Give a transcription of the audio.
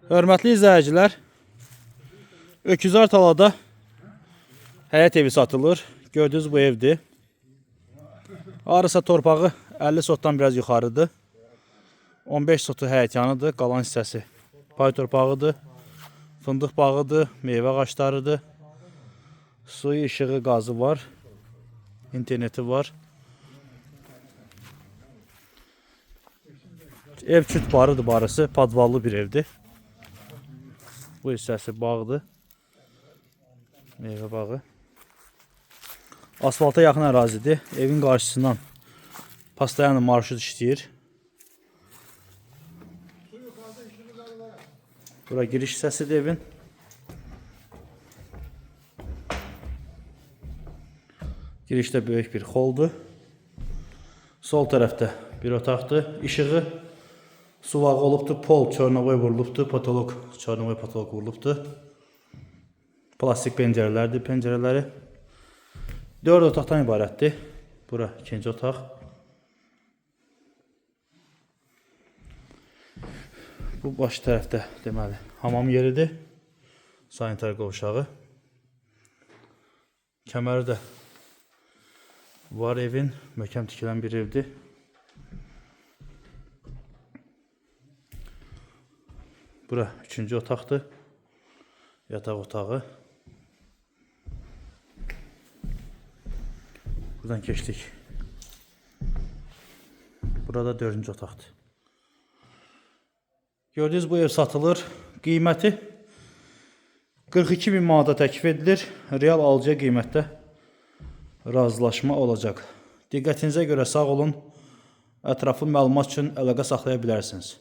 Hörmətli izləyicilər, Öküzar Talada həyət evi satılır. Gördüyünüz bu evdir. Arısa torpağı 50 sotdan biraz yuxarıdır. 15 sotu həyətyanıdır. Qalan hissəsi pay torpağıdır. Fındıq bağıdır, meyvə ağaçlarıdır. Suyu, işığı, qazı var. İnterneti var. Ev küt barıdır barısı. Padvallı bir evdir. Bu hissəsi bağdır. Meyvə bağı. Asfalta yaxın ərazidir. Evin qarşısından pastayanlı marşrut işləyir. Bura giriş hissəsidir evin. Girişdə böyük bir holdur. Sol tərəfdə bir otaqdır. İşığı suvağı olubdur. Pol çornovoy vurulubdur. Patolog, çornovoy patolog vurulubdur. Plastik pəncərələrdir pəncərələri. 4 otaqdan ibarətdir. Bura ikinci otaq. Bu baş tərəfdə deməli hamam yeridir. Sanitar qovşağı. Kəməri də var evin. Möhkəm tikilən bir evdir. Bura üçüncü otaqdır. Yataq otağı. Buradan keçdik. Burada dördüncü otaqdır. Gördüyünüz bu ev satılır. Qiyməti 42 bin manata təklif edilir. Real alıcıya qiymətdə razılaşma olacaq. Diqqətinizə görə sağ olun. Ətraflı məlumat üçün əlaqə saxlaya bilərsiniz.